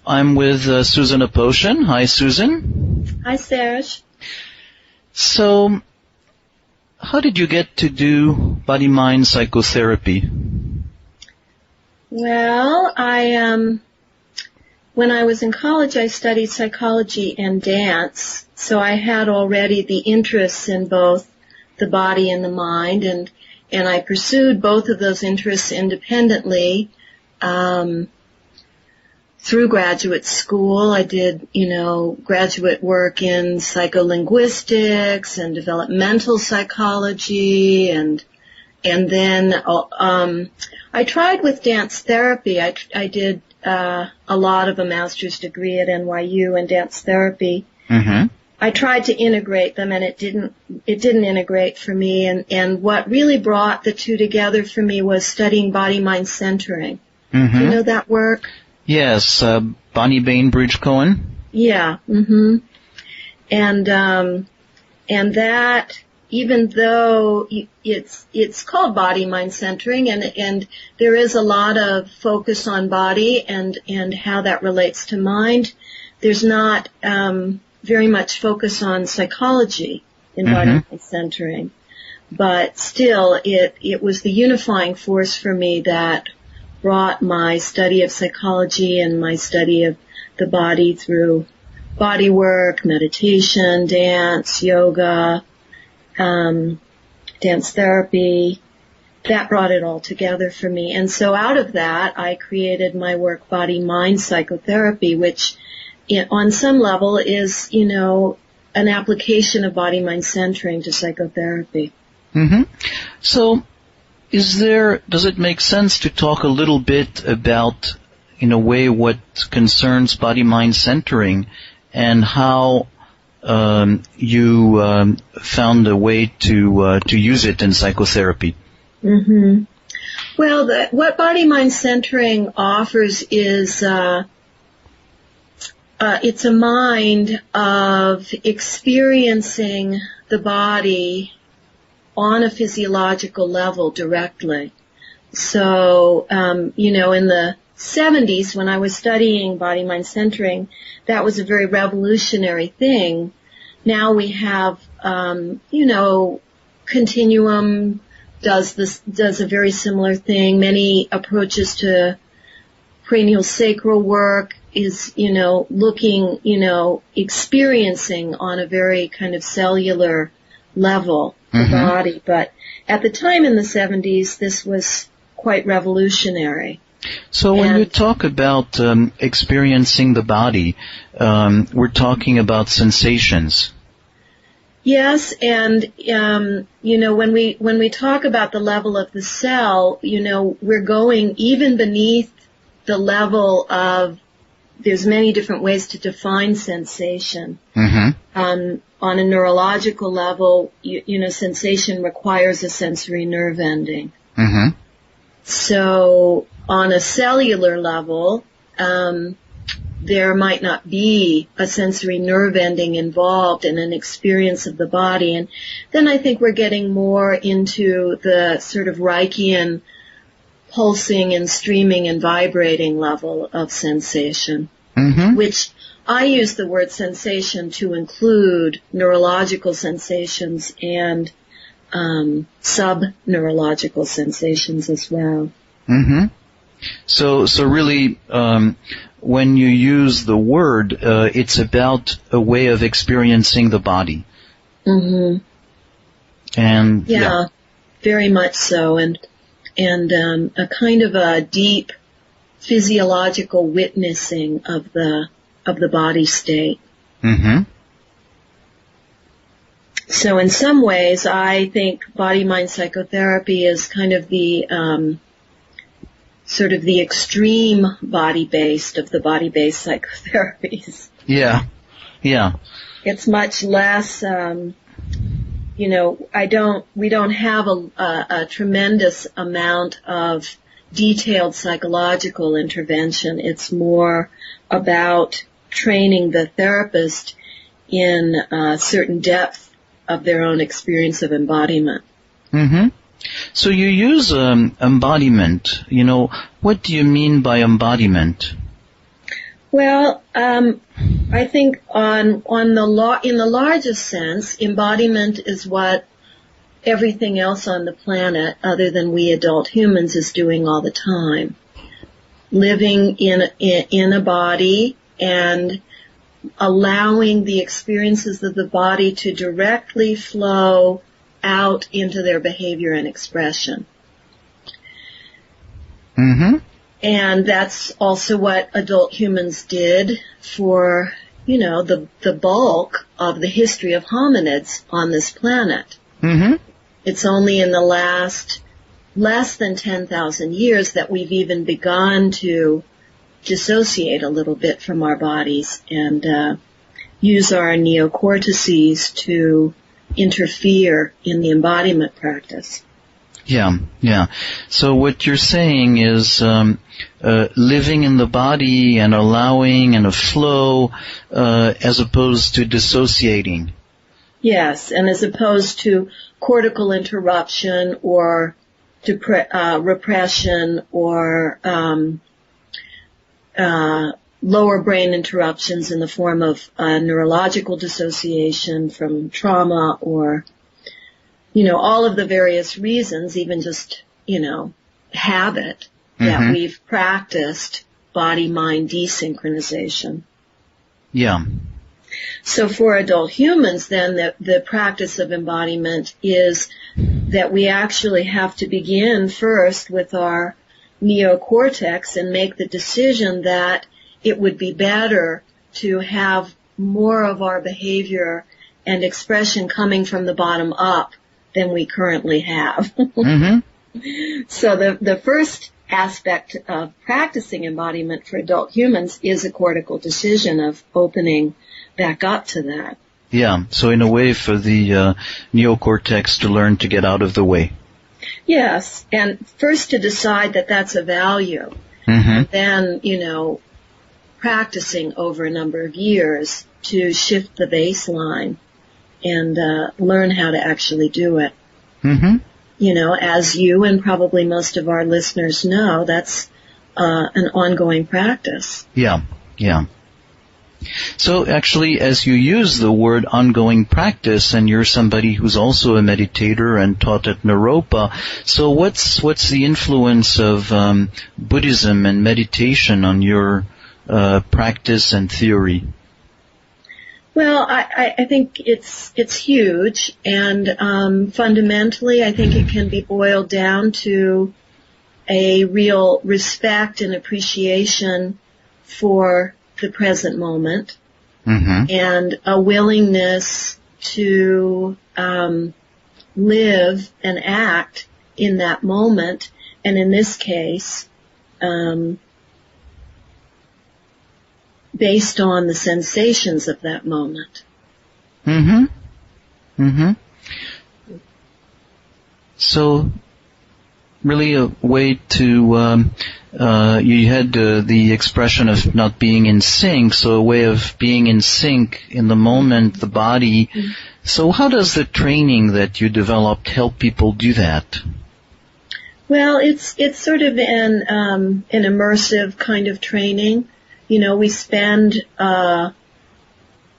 I'm with Susan Aposhyan. Hi, Susan. Hi, Serge. So, how did you get to do body-mind psychotherapy? Well, when I was in college, I studied psychology and dance, so I had already the interests in both the body and the mind, and I pursued both of those interests independently. Through graduate school, I did, graduate work in psycholinguistics and developmental psychology, and then I tried with dance therapy. I did a lot of a master's degree at NYU in dance therapy. Mm-hmm. I tried to integrate them, and it didn't integrate for me. And what really brought the two together for me was studying body-mind centering. Mm-hmm. Do you know that work? Yes, Bonnie Bainbridge Cohen. Yeah. Mm-hmm. And that, even though it's called body-mind centering, and there is a lot of focus on body and how that relates to mind, there's not very much focus on psychology in body-mind centering. But still, it was the unifying force for me that brought my study of psychology and my study of the body through body work, meditation, dance, yoga, dance therapy. That brought it all together for me. And so out of that, I created my work, Body-Mind Psychotherapy, which on some level is, an application of body-mind centering to psychotherapy. Mm-hmm. So, does it make sense to talk a little bit about, in a way, what concerns body-mind centering and how you found a way to use it in psychotherapy? Mm-hmm. Well, what body-mind centering offers is it's a mind of experiencing the body on a physiological level directly. So, in the 70s when I was studying body-mind centering, that was a very revolutionary thing. Now we have, Continuum does a very similar thing. Many approaches to cranial sacral work is, looking, experiencing on a very kind of cellular level the body. But at the time in the 70s, this was quite revolutionary. So when you talk about experiencing the body, we're talking about sensations. Yes, and when we talk about the level of the cell, we're going even beneath the level of. There's many different ways to define sensation. Mm-hmm. On a neurological level, sensation requires a sensory nerve ending. Mm-hmm. So on a cellular level, there might not be a sensory nerve ending involved in an experience of the body. And then I think we're getting more into the sort of Reichian pulsing and streaming and vibrating level of sensation, which I use the word sensation to include neurological sensations and sub-neurological sensations as well. Mm-hmm. So really, when you use the word, it's about a way of experiencing the body. Mm-hmm. And yeah, very much so, and a kind of a deep physiological witnessing of the body state. Mm-hmm. So in some ways, I think body-mind psychotherapy is kind of the sort of the extreme body-based of the body-based psychotherapies. Yeah. It's much less. We don't have a tremendous amount of detailed psychological intervention. It's more about training the therapist in a certain depth of their own experience of embodiment. Mm-hmm. So you use embodiment. What do you mean by embodiment? Well, I think in the largest sense, embodiment is what everything else on the planet, other than we adult humans, is doing all the time. Living in a body and allowing the experiences of the body to directly flow out into their behavior and expression. Mm-hmm. And that's also what adult humans did for, the bulk of the history of hominids on this planet. Mm-hmm. It's only in the last less than 10,000 years that we've even begun to dissociate a little bit from our bodies and use our neocortices to interfere in the embodiment practice. Yeah. So what you're saying is living in the body and allowing and a flow as opposed to dissociating. Yes, and as opposed to cortical interruption or repression or lower brain interruptions in the form of neurological dissociation from trauma or all of the various reasons, even just, habit that we've practiced body-mind desynchronization. Yeah. So for adult humans, then, the practice of embodiment is that we actually have to begin first with our neocortex and make the decision that it would be better to have more of our behavior and expression coming from the bottom up than we currently have. Mm-hmm. So the first aspect of practicing embodiment for adult humans is a cortical decision of opening back up to that. Yeah, so in a way for the neocortex to learn to get out of the way. Yes, and first to decide that that's a value, and then, practicing over a number of years to shift the baseline and learn how to actually do it. Mm-hmm. As you and probably most of our listeners know, that's an ongoing practice. Yeah. So actually, as you use the word ongoing practice, and you're somebody who's also a meditator and taught at Naropa, so what's the influence of Buddhism and meditation on your practice and theory? Well, I think it's huge, and fundamentally, I think it can be boiled down to a real respect and appreciation for the present moment, and a willingness to live and act in that moment, and in this case, based on the sensations of that moment. So, really a way to, you had the expression of not being in sync, so a way of being in sync in the moment, the body. So how does the training that you developed help people do that? Well, it's sort of an immersive kind of training. We spend a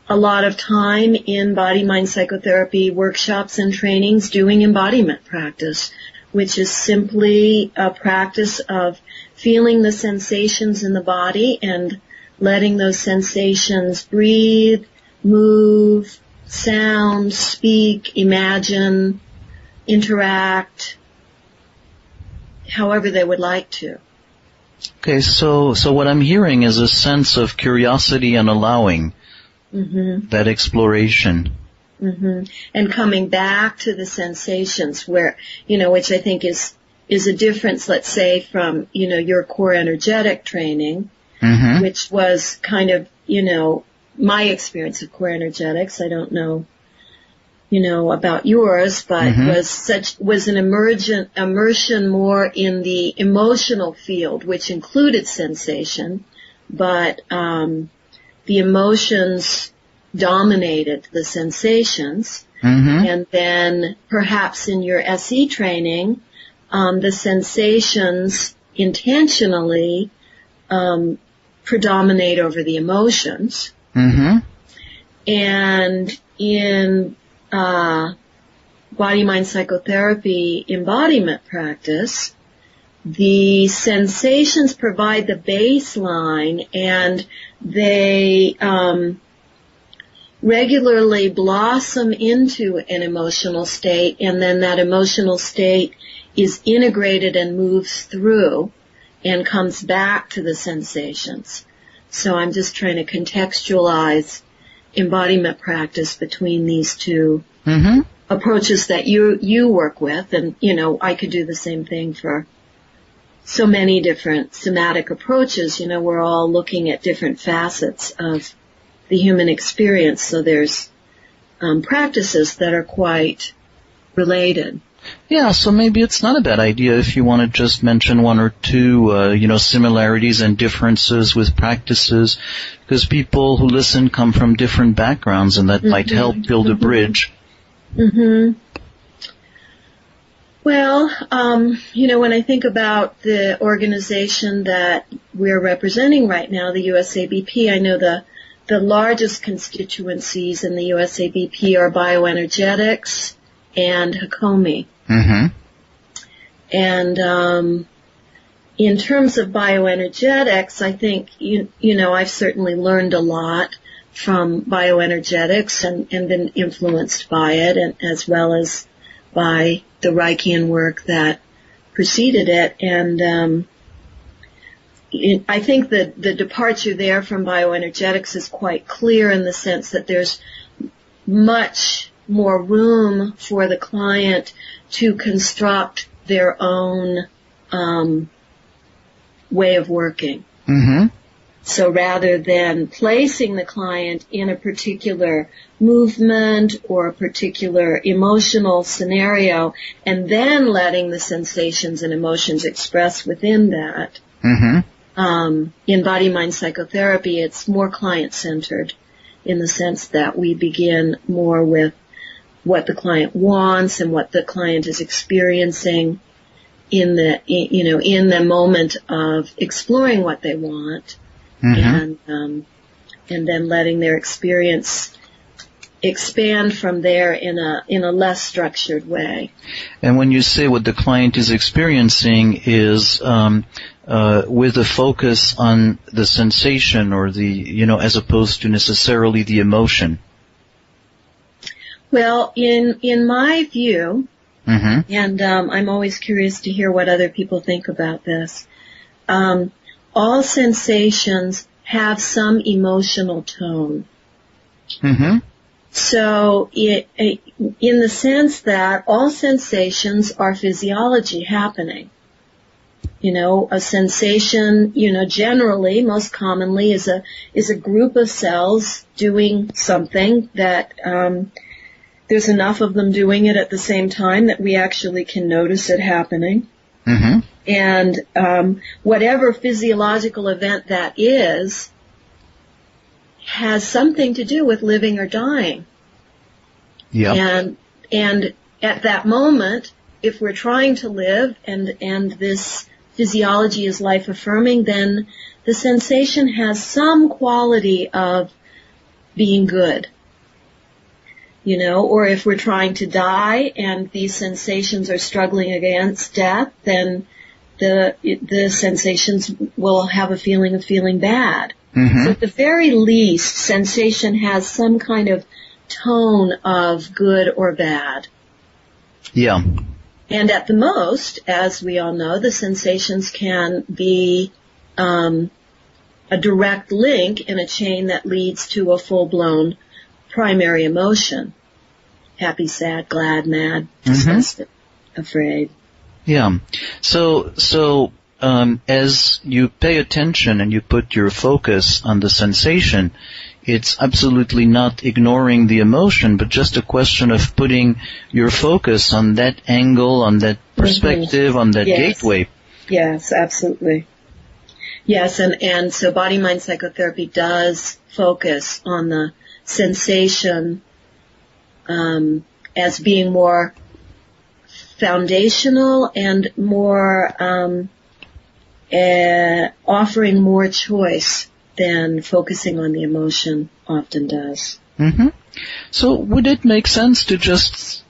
lot of time in body-mind psychotherapy workshops and trainings doing embodiment practice, which is simply a practice of feeling the sensations in the body and letting those sensations breathe, move, sound, speak, imagine, interact, however they would like to. Okay, so what I'm hearing is a sense of curiosity and allowing that exploration. And coming back to the sensations where, which I think is a difference, let's say, from, your core energetic training, which was kind of, my experience of core energetics. I don't know, about yours, but was an immersion more in the emotional field, which included sensation, but the emotions dominated the sensations, and then perhaps in your SE training, the sensations intentionally predominate over the emotions. Mm-hmm. And in body-mind psychotherapy embodiment practice, the sensations provide the baseline, and they regularly blossom into an emotional state, and then that emotional state is integrated and moves through and comes back to the sensations. So I'm just trying to contextualize embodiment practice between these two approaches that you work with, and I could do the same thing for so many different somatic approaches. We're all looking at different facets of the human experience, so there's practices that are quite related. Yeah, so maybe it's not a bad idea if you want to just mention one or two, similarities and differences with practices, because people who listen come from different backgrounds, and that might help build a bridge. Well, when I think about the organization that we're representing right now, the USABP, I know the largest constituencies in the USABP are bioenergetics and Hakomi. And in terms of bioenergetics, I think, I've certainly learned a lot from bioenergetics and been influenced by it, and as well as by the Reichian work that preceded it. And I think that the departure there from bioenergetics is quite clear in the sense that there's much more room for the client to construct their own way of working. So rather than placing the client in a particular movement or a particular emotional scenario and then letting the sensations and emotions express within that, in body-mind psychotherapy, it's more client-centered in the sense that we begin more with what the client wants and what the client is experiencing in the moment of exploring what they want, and then letting their experience expand from there in a less structured way. And when you say what the client is experiencing is with a focus on the sensation or the, as opposed to necessarily the emotion. Well, in my view, and I'm always curious to hear what other people think about this, all sensations have some emotional tone. So in the sense that all sensations are physiology happening. A sensation, generally, most commonly is a group of cells doing something that, there's enough of them doing it at the same time that we actually can notice it happening. And, whatever physiological event that is, has something to do with living or dying. And at that moment, if we're trying to live and this physiology is life affirming, then the sensation has some quality of being good. Or if we're trying to die and these sensations are struggling against death, then the sensations will have a feeling of feeling bad. So at the very least, sensation has some kind of tone of good or bad. And at the most, as we all know, the sensations can be a direct link in a chain that leads to a full-blown primary emotion. Happy, sad, glad, mad, disgusted, afraid. So as you pay attention and you put your focus on the sensation, it's absolutely not ignoring the emotion, but just a question of putting your focus on that angle, on that perspective, on that gateway. Yes, absolutely. Yes, and so body-mind psychotherapy does focus on the sensation as being more foundational and more offering more choice than focusing on the emotion often does. Mm-hmm. So would it make sense to just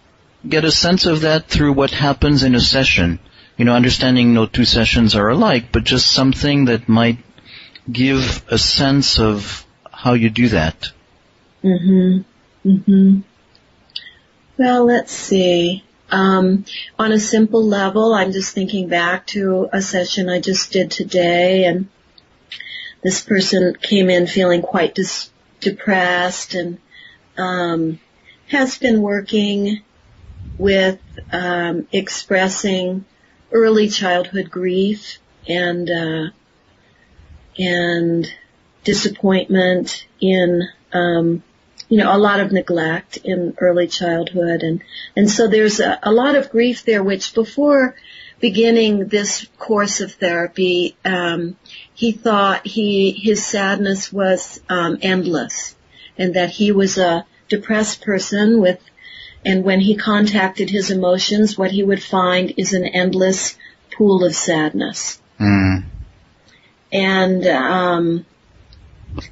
get a sense of that through what happens in a session? Understanding no two sessions are alike, but just something that might give a sense of how you do that. Mm-hmm. Mm-hmm. Well, let's see. On a simple level, I'm just thinking back to a session I just did today, and this person came in feeling quite depressed and has been working with expressing early childhood grief and disappointment in a lot of neglect in early childhood, and so there's a lot of grief there, which before beginning this course of therapy, he thought his sadness was endless, and that he was a depressed person and when he contacted his emotions, what he would find is an endless pool of sadness. Mm. And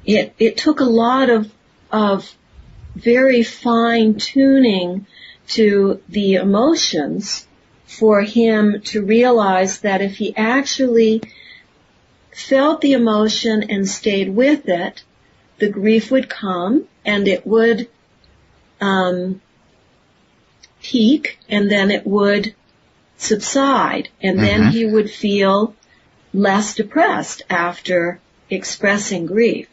it took a lot of very fine tuning to the emotions for him to realize that if he actually felt the emotion and stayed with it, the grief would come and it would peak, and then it would subside, and then he would feel less depressed after expressing grief.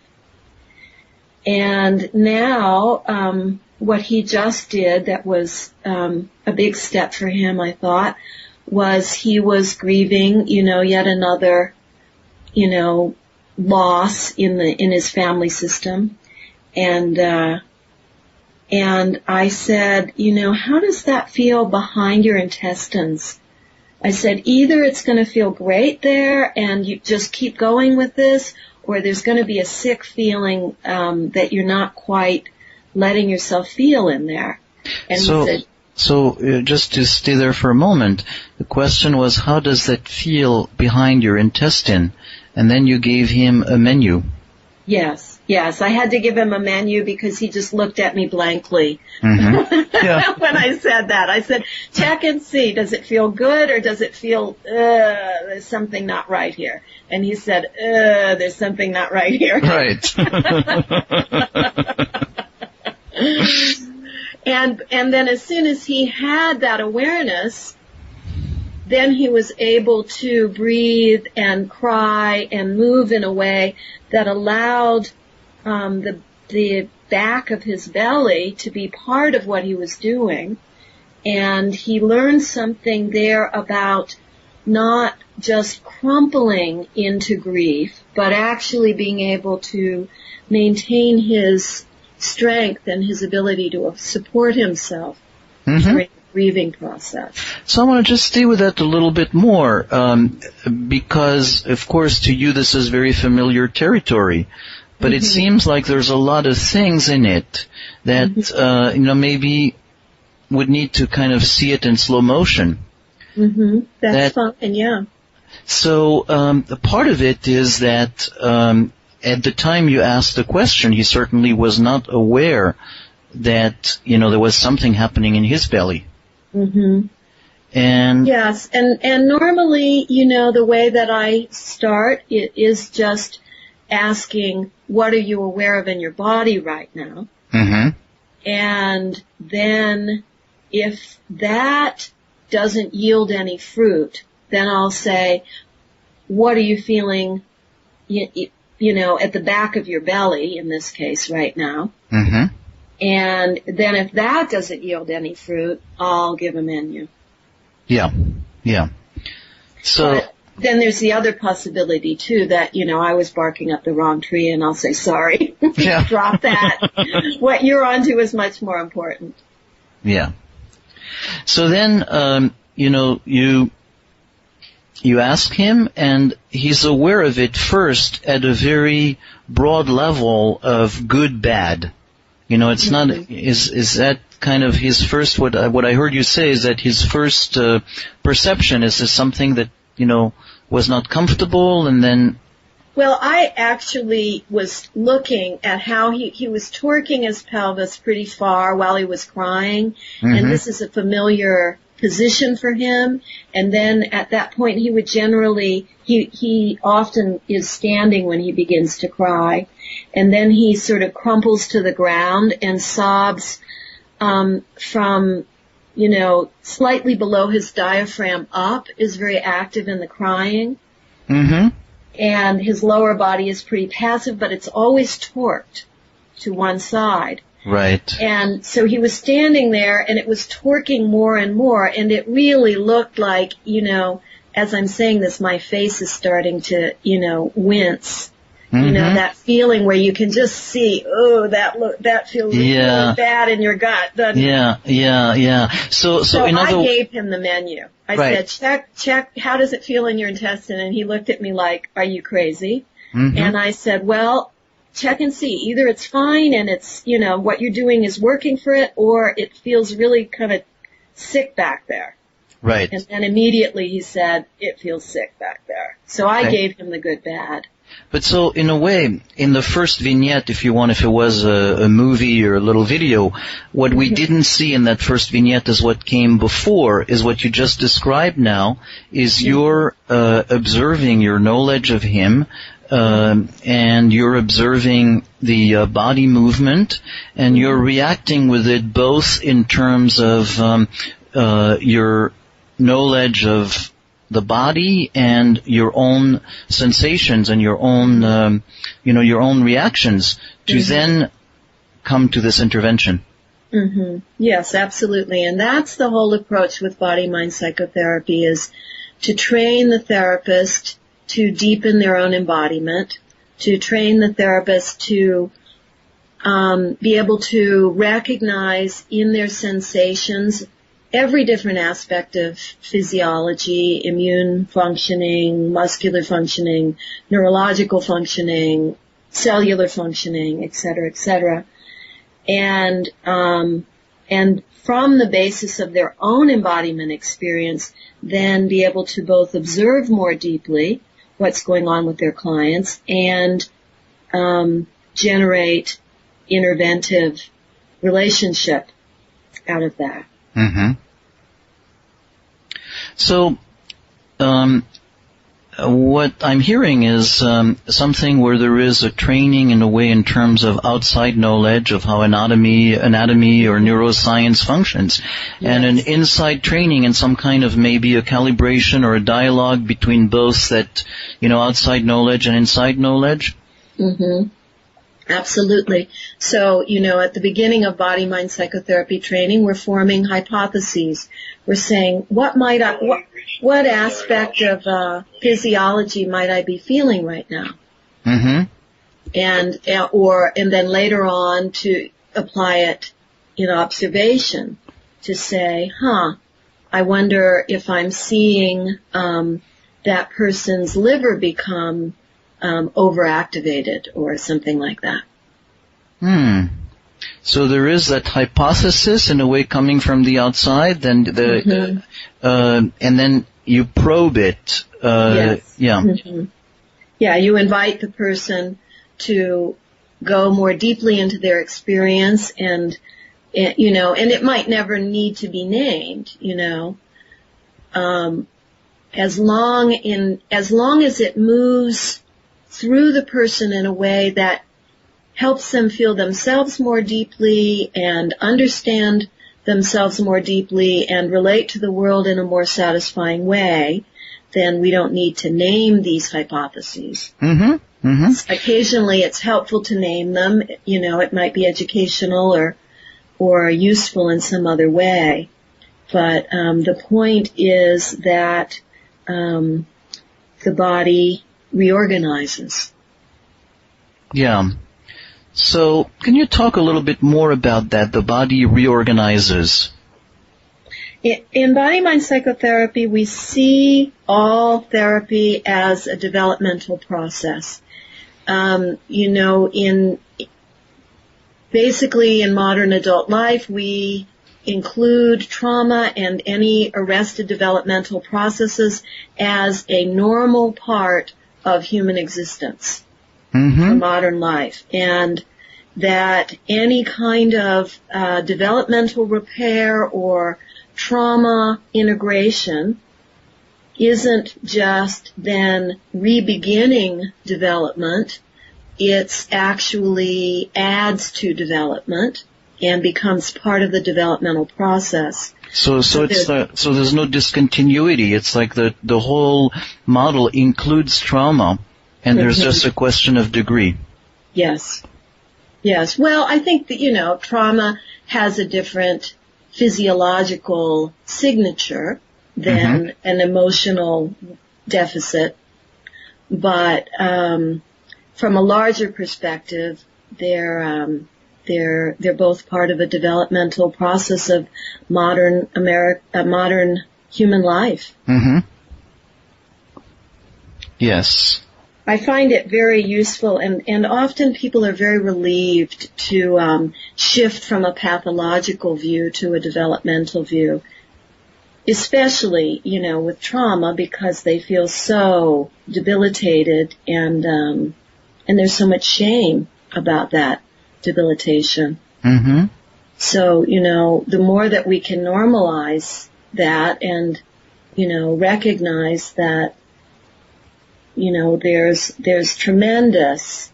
And now, what he just did that was a big step for him, I thought, was he was grieving, yet another, loss in his family system. And I said, how does that feel behind your intestines? I said, either it's going to feel great there and you just keep going with this, or there's going to be a sick feeling that you're not quite letting yourself feel in there. And he said, so just to stay there for a moment, the question was, how does that feel behind your intestine? And then you gave him a menu. Yes, I had to give him a menu because he just looked at me blankly Yeah. when I said that. I said, check and see, does it feel good or does it feel, there's something not right here? And he said, there's something not right here. Right. And then as soon as he had that awareness, then he was able to breathe and cry and move in a way that allowed the back of his belly to be part of what he was doing. And he learned something there about not just crumpling into grief, but actually being able to maintain his strength and his ability to support himself during the grieving process. So I want to just stay with that a little bit more, because, of course, to you this is very familiar territory. But it seems like there's a lot of things in it that, maybe would need to kind of see it in slow motion. That's fine, yeah. So, part of it is that, at the time you asked the question, he certainly was not aware that, there was something happening in his belly. And yes, and normally, the way that I start is just asking, what are you aware of in your body right now? And then if that doesn't yield any fruit, then I'll say, what are you feeling, at the back of your belly, in this case right now? And then if that doesn't yield any fruit, I'll give a menu. Yeah. So but then there's the other possibility too that, I was barking up the wrong tree, and I'll say, sorry, drop that. What you're onto is much more important. Yeah. So then, you ask him, and he's aware of it first at a very broad level of good, bad. It's not, is that kind of his first, what I heard you say is that his first perception is something that, was not comfortable, and then Well, I actually was looking at how he was twerking his pelvis pretty far while he was crying, and this is a familiar position for him. And then at that point, he would generally, he often is standing when he begins to cry, and then he sort of crumples to the ground and sobs from, slightly below his diaphragm up is very active in the crying. And his lower body is pretty passive, but it's always torqued to one side. Right. And so he was standing there, and it was torquing more and more, and it really looked like, as I'm saying this, my face is starting to, wince. That feeling where you can just see, that feels really bad in your gut, doesn't it? Yeah. So I gave him the menu. I said, check, how does it feel in your intestine? And he looked at me like, are you crazy? And I said, well, check and see. Either it's fine and it's, what you're doing is working for it, or it feels really kind of sick back there. Right. And then immediately he said, it feels sick back there. So I gave him the good bad. But so, in a way, in the first vignette, if it was a movie or a little video, what we didn't see in that first vignette is what came before, is what you just described now, is you're observing your knowledge of him, and you're observing the body movement, and you're reacting with it both in terms of your knowledge of the body and your own sensations and your own, your own reactions to then come to this intervention. Yes, absolutely. And that's the whole approach with body-mind psychotherapy, is to train the therapist to deepen their own embodiment, to train the therapist to be able to recognize in their sensations every different aspect of physiology, immune functioning, muscular functioning, neurological functioning, cellular functioning, et cetera, and from the basis of their own embodiment experience, then be able to both observe more deeply what's going on with their clients and generate interventive relationship out of that. So, what I'm hearing is something where there is a training in a way in terms of outside knowledge of how anatomy or neuroscience functions, and an inside training and some kind of maybe a calibration or a dialogue between both that, outside knowledge and inside knowledge. Absolutely. So, at the beginning of body-mind psychotherapy training, we're forming hypotheses. We're saying, what aspect of physiology might I be feeling right now? And then later on to apply it in observation to say, I wonder if I'm seeing that person's liver become overactivated or something like that. So there is that hypothesis in a way coming from the outside, then and then you probe it. Yes. Yeah, you invite the person to go more deeply into their experience, and and it might never need to be named. As long as it moves through the person in a way that helps them feel themselves more deeply and understand themselves more deeply and relate to the world in a more satisfying way, then we don't need to name these hypotheses. Occasionally it's helpful to name them. It might be educational or useful in some other way. But the point is that the body reorganizes. Yeah. So, can you talk a little bit more about that? The body reorganizes. In body-mind psychotherapy, we see all therapy as a developmental process. Basically in modern adult life, we include trauma and any arrested developmental processes as a normal part of human existence, Mm-hmm. for modern life, and that any kind of developmental repair or trauma integration isn't just then re-beginning development. It's actually adds to development and becomes part of the developmental process. So there's no discontinuity. It's like the whole model includes trauma, and there's just a question of degree. Yes. Yes. Well, I think that, trauma has a different physiological signature than an emotional deficit. But from a larger perspective, they're both part of a developmental process of modern human life. Mm-hmm. Yes. I find it very useful, and often people are very relieved to shift from a pathological view to a developmental view, especially, with trauma, because they feel so debilitated, and there's so much shame about that debilitation. Mm-hmm. So, the more that we can normalize that and, recognize that, there's tremendous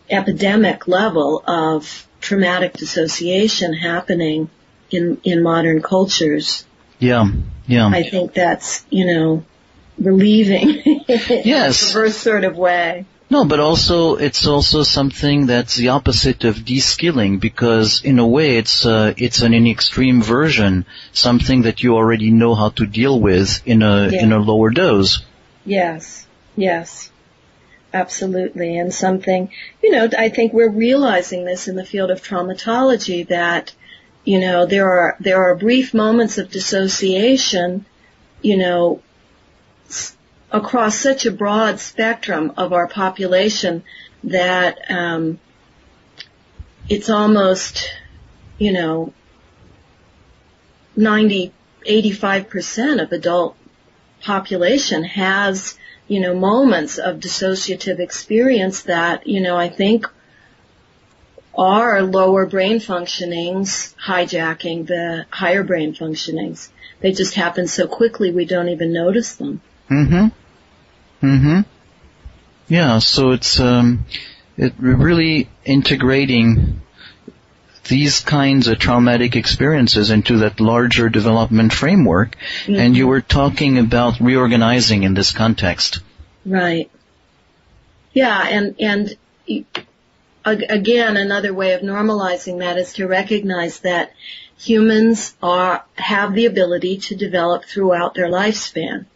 epidemic level of traumatic dissociation happening in modern cultures. Yeah. I think that's, relieving Yes. in a perverse sort of way. No, but it's also something that's the opposite of de-skilling, because in a way it's an extreme version, something that you already know how to deal with in a lower dose. Yes, absolutely. And something, I think we're realizing this in the field of traumatology, that, there are brief moments of dissociation, across such a broad spectrum of our population that it's almost, 85% of adult population has, moments of dissociative experience that, I think are lower brain functionings hijacking the higher brain functionings. They just happen so quickly we don't even notice them. Mm-hmm. Mm-hmm. Yeah, so it's it really integrating these kinds of traumatic experiences into that larger development framework. Mm-hmm. And you were talking about reorganizing in this context. Right. Yeah, and again, another way of normalizing that is to recognize that humans have the ability to develop throughout their lifespan.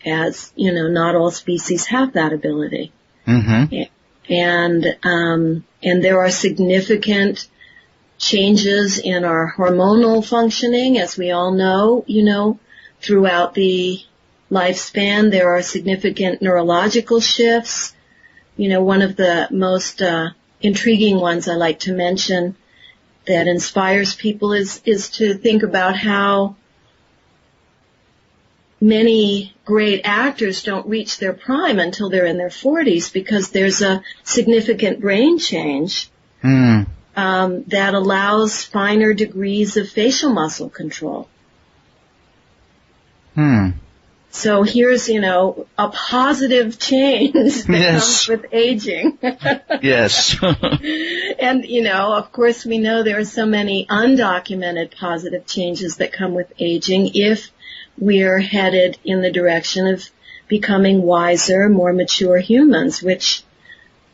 As, not all species have that ability. Mm-hmm. And there are significant changes in our hormonal functioning, as we all know, throughout the lifespan. There are significant neurological shifts. One of the most intriguing ones I like to mention that inspires people is to think about how many great actors don't reach their prime until they're in their 40s, because there's a significant brain change that allows finer degrees of facial muscle control. So here's, a positive change that comes with aging. Yes. And, of course we know there are so many undocumented positive changes that come with aging if we're headed in the direction of becoming wiser, more mature humans, which,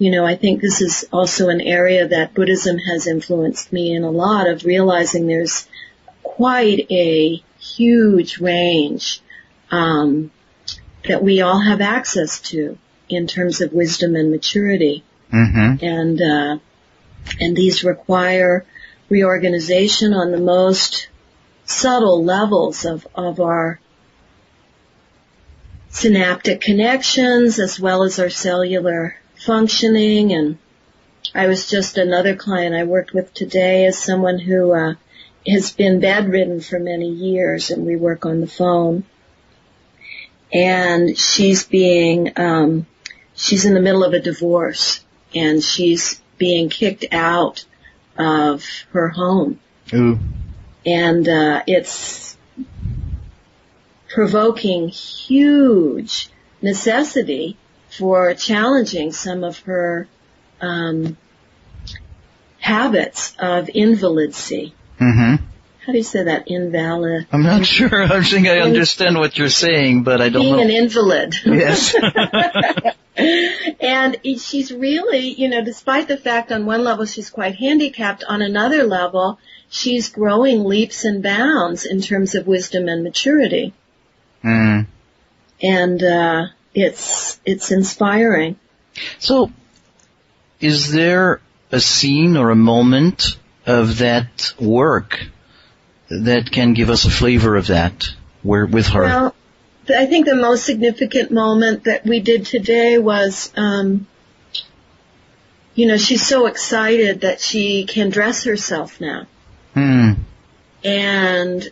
I think this is also an area that Buddhism has influenced me in a lot, of realizing there's quite a huge range that we all have access to in terms of wisdom and maturity. Mm-hmm. And these require reorganization on the most subtle levels of our synaptic connections, as well as our cellular functioning. And I was just another client I worked with today as someone who has been bedridden for many years, and we work on the phone. and she's in the middle of a divorce, and she's being kicked out of her home. Ooh. And it's provoking huge necessity for challenging some of her habits of invalidency. Mm-hmm. How do you say that? Invalid. I'm not sure. I think I understand what you're saying, but I don't know. Being an invalid. Yes. And she's really, despite the fact on one level she's quite handicapped, on another level she's growing leaps and bounds in terms of wisdom and maturity. Mm. And it's inspiring. So, is there a scene or a moment of that work that can give us a flavor of that with her? Well, I think the most significant moment that we did today was, she's so excited that she can dress herself now. Hmm. And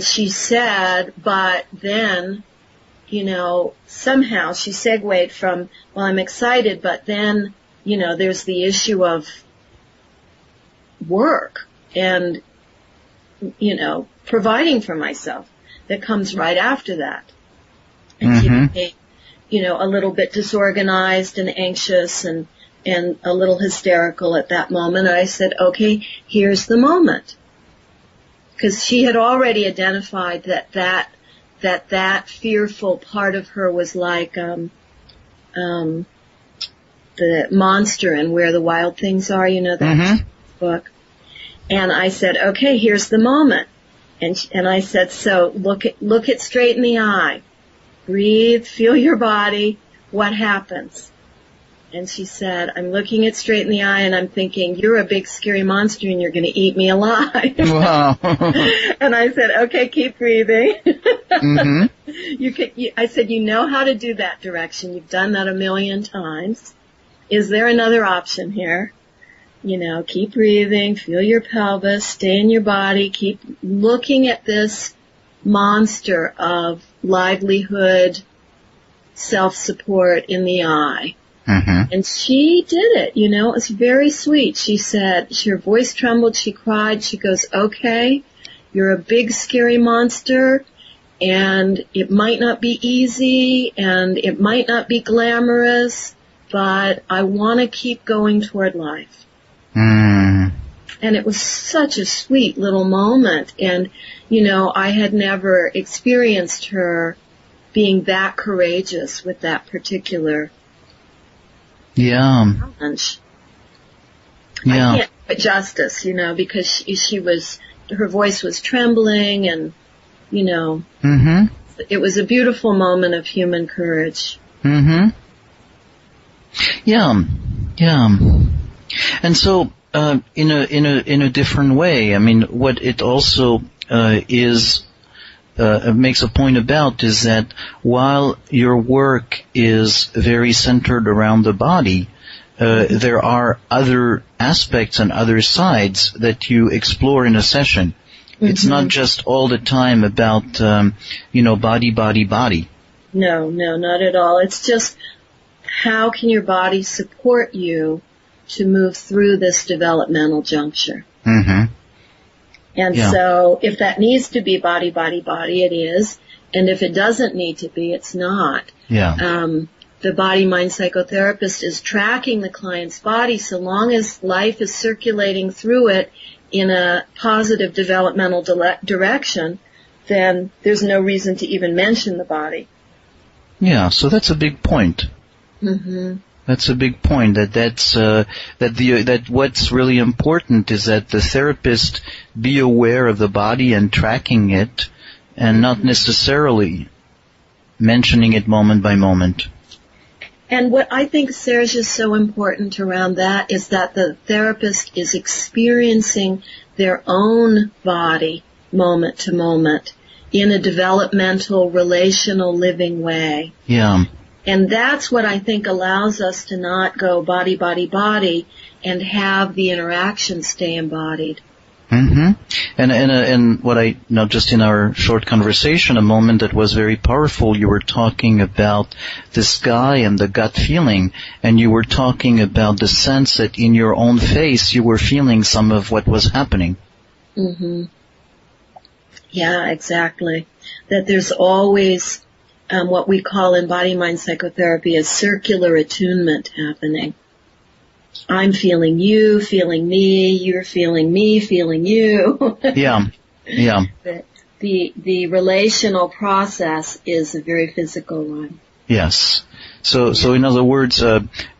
she said, but then, somehow she segued from, well, I'm excited, but then, there's the issue of work and, providing for myself that comes right after that. And she became, a little bit disorganized and anxious and a little hysterical at that moment. And I said, okay, here's the moment. Because she had already identified that fearful part of her was like, the monster in Where the Wild Things Are, that book. And I said, okay, here's the moment. And I said, so look it straight in the eye. Breathe, feel your body. What happens? And she said, I'm looking it straight in the eye and I'm thinking, you're a big scary monster and you're going to eat me alive. Wow. And I said, okay, keep breathing. Mm-hmm. I said, you know how to do that direction. You've done that 1,000,000 times. Is there another option here? Keep breathing, feel your pelvis, stay in your body, keep looking at this monster of livelihood, self-support in the eye. Mm-hmm. And she did it, it was very sweet. She said, her voice trembled, she cried, she goes, okay, you're a big scary monster, and it might not be easy, and it might not be glamorous, but I want to keep going toward life. Mm. And it was such a sweet little moment, and, I had never experienced her being that courageous with that particular challenge. Yeah. I can't do it justice, because her voice was trembling and, it was a beautiful moment of human courage. Mm-hmm. Yeah. And so, in a different way, I mean, what it also, makes a point about is that while your work is very centered around the body, there are other aspects and other sides that you explore in a session. Mm-hmm. It's not just all the time about, body. No, not at all. It's just how can your body support you to move through this developmental juncture. Mm-hmm. And so if that needs to be body, it is. And if it doesn't need to be, it's not. Yeah. The body-mind psychotherapist is tracking the client's body so long as life is circulating through it in a positive developmental direction, then there's no reason to even mention the body. Yeah, so that's a big point. Mm-hmm. That's a big point. That what's really important is that the therapist be aware of the body and tracking it, and not necessarily mentioning it moment by moment. And what I think, Serge, is so important around that is that the therapist is experiencing their own body moment to moment in a developmental, relational, living way. Yeah. And that's what I think allows us to not go body, and have the interaction stay embodied. Mm-hmm. And what I know, just in our short conversation, a moment that was very powerful, you were talking about the sky and the gut feeling, and you were talking about the sense that in your own face you were feeling some of what was happening. Mm-hmm. Yeah, exactly. That there's always what we call in body-mind psychotherapy a circular attunement happening. I'm feeling you, feeling me, you're feeling me, feeling you. Yeah. The relational process is a very physical one. Yes. So in other words,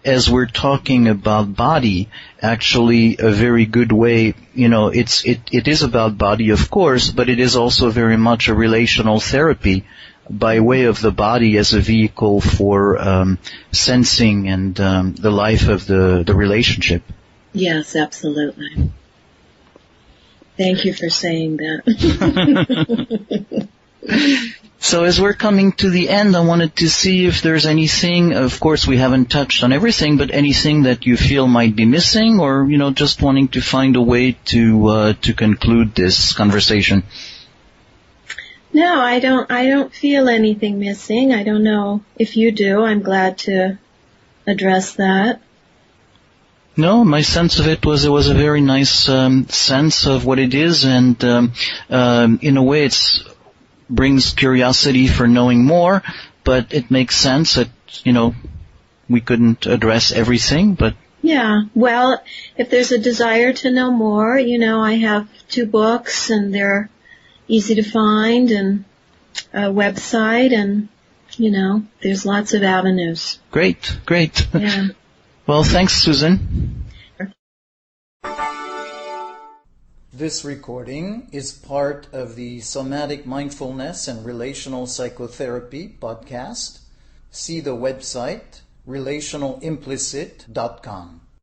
as we're talking about body, actually a very good way, it is about body, of course, but it is also very much a relational therapy by way of the body as a vehicle for sensing and the life of the relationship. Yes, absolutely. Thank you for saying that. So as we're coming to the end, I wanted to see if there's anything, of course we haven't touched on everything, but anything that you feel might be missing, or, just wanting to find a way to conclude this conversation. No, I don't feel anything missing. I don't know if you do. I'm glad to address that. No, my sense of it was a very nice sense of what it is, and in a way it's brings curiosity for knowing more, but it makes sense that, we couldn't address everything, but... Yeah, well, if there's a desire to know more, I have 2 books, and they're easy to find, and a website, and, there's lots of avenues. Great. Yeah. Well, thanks, Susan. This recording is part of the Somatic Mindfulness and Relational Psychotherapy podcast. See the website relationalimplicit.com.